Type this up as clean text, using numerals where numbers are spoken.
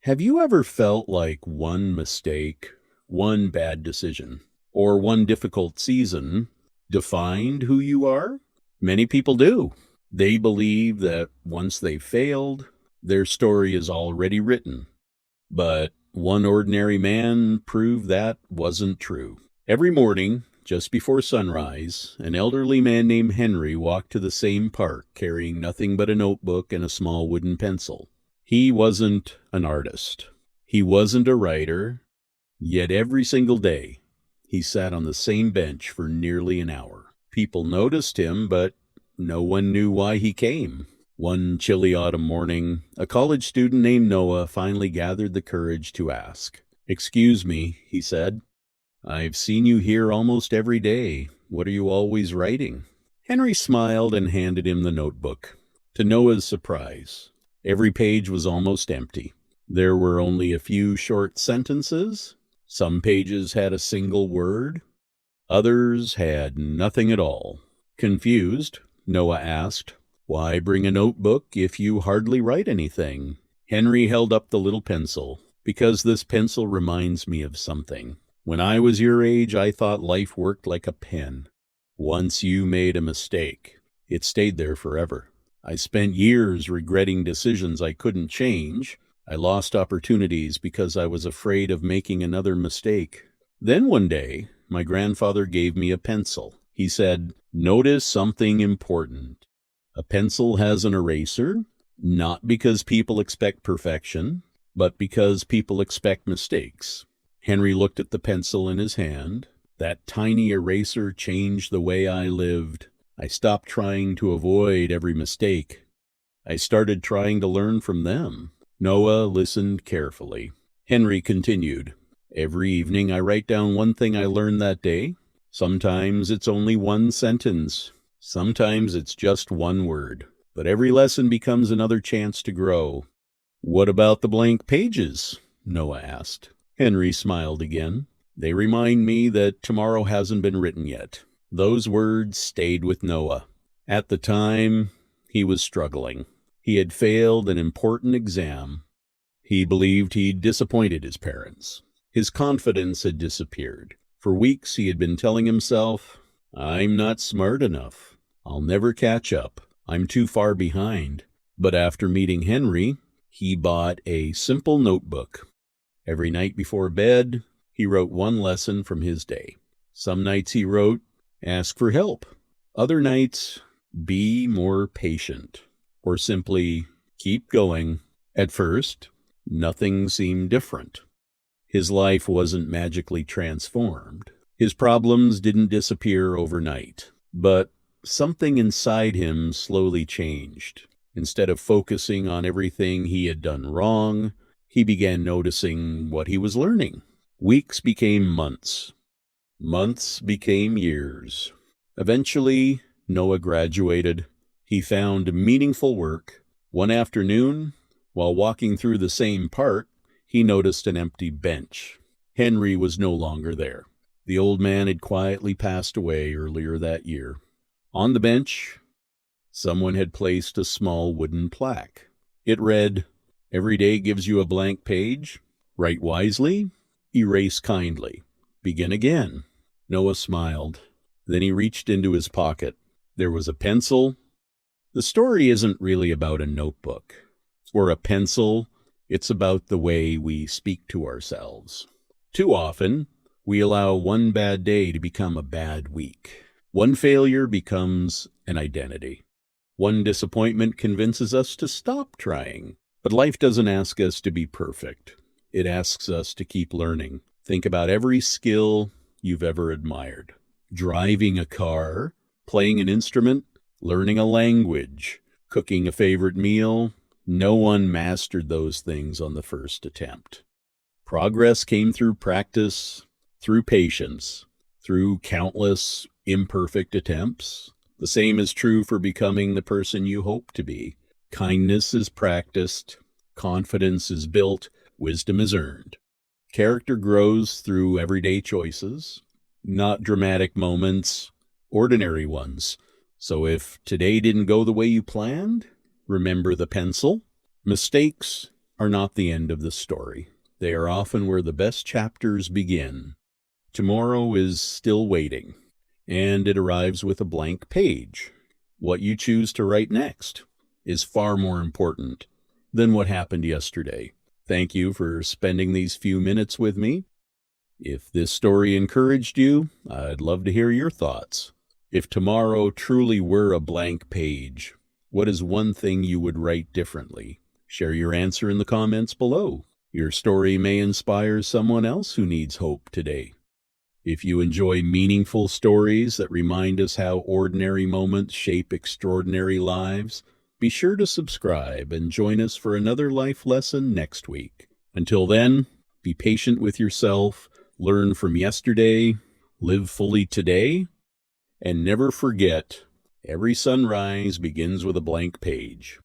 Have you ever felt like one mistake, one bad decision, or one difficult season defined who you are? Many people do. They believe that once they've failed, their story is already written. But one ordinary man proved that wasn't true. Every morning, just before sunrise, an elderly man named Henry walked to the same park carrying nothing but a notebook and a small wooden pencil. He wasn't an artist. He wasn't a writer. Yet every single day, he sat on the same bench for nearly an hour. People noticed him, but no one knew why he came. One chilly autumn morning, a college student named Noah finally gathered the courage to ask. "Excuse me," he said. "I've seen you here almost every day. What are you always writing?" Henry smiled and handed him the notebook. To Noah's surprise, every page was almost empty. There were only a few short sentences. Some pages had a single word. Others had nothing at all. Confused, Noah asked, "Why bring a notebook if you hardly write anything?" Henry held up the little pencil. "Because this pencil reminds me of something. When I was your age, I thought life worked like a pen. Once you made a mistake, it stayed there forever. I spent years regretting decisions I couldn't change. I lost opportunities because I was afraid of making another mistake. Then one day, my grandfather gave me a pencil. He said, 'Notice something important. A pencil has an eraser, not because people expect perfection, but because people expect mistakes.'" Henry looked at the pencil in his hand. "That tiny eraser changed the way I lived. I stopped trying to avoid every mistake. I started trying to learn from them." Noah listened carefully. Henry continued, "Every evening I write down one thing I learned that day. Sometimes it's only one sentence. Sometimes it's just one word. But every lesson becomes another chance to grow." "What about the blank pages?" Noah asked. Henry smiled again. "They remind me that tomorrow hasn't been written yet." Those words stayed with Noah. At the time, he was struggling. He had failed an important exam. He believed he'd disappointed his parents. His confidence had disappeared. For weeks he had been telling himself, "I'm not smart enough. I'll never catch up. I'm too far behind." But after meeting Henry, he bought a simple notebook. Every night before bed, he wrote one lesson from his day. Some nights he wrote, "Ask for help." Other nights, "Be more patient," or simply, "Keep going." At first, nothing seemed different. His life wasn't magically transformed. His problems didn't disappear overnight. But something inside him slowly changed. Instead of focusing on everything he had done wrong, he began noticing what he was learning. Weeks became months. Months became years. Eventually, Noah graduated. He found meaningful work. One afternoon, while walking through the same park, he noticed an empty bench. Henry was no longer there. The old man had quietly passed away earlier that year. On the bench, someone had placed a small wooden plaque. It read, "Every day gives you a blank page. Write wisely, erase kindly. Begin again." Noah smiled. Then he reached into his pocket. There was a pencil. The story isn't really about a notebook or a pencil. It's about the way we speak to ourselves. Too often, we allow one bad day to become a bad week. One failure becomes an identity. One disappointment convinces us to stop trying. But life doesn't ask us to be perfect. It asks us to keep learning. Think about every skill you've ever admired. Driving a car, playing an instrument, learning a language, cooking a favorite meal. No one mastered those things on the first attempt. Progress came through practice, through patience, through countless imperfect attempts. The same is true for becoming the person you hope to be. Kindness is practiced, confidence is built, wisdom is earned. Character grows through everyday choices, not dramatic moments, ordinary ones. So if today didn't go the way you planned, remember the pencil. Mistakes are not the end of the story. They are often where the best chapters begin. Tomorrow is still waiting, and it arrives with a blank page. What you choose to write next is far more important than what happened yesterday. Thank you for spending these few minutes with me. If this story encouraged you, I'd love to hear your thoughts. If tomorrow truly were a blank page, what is one thing you would write differently? Share your answer in the comments below. Your story may inspire someone else who needs hope today. If you enjoy meaningful stories that remind us how ordinary moments shape extraordinary lives, be sure to subscribe and join us for another life lesson next week. Until then, be patient with yourself, learn from yesterday, live fully today, and never forget, every sunrise begins with a blank page.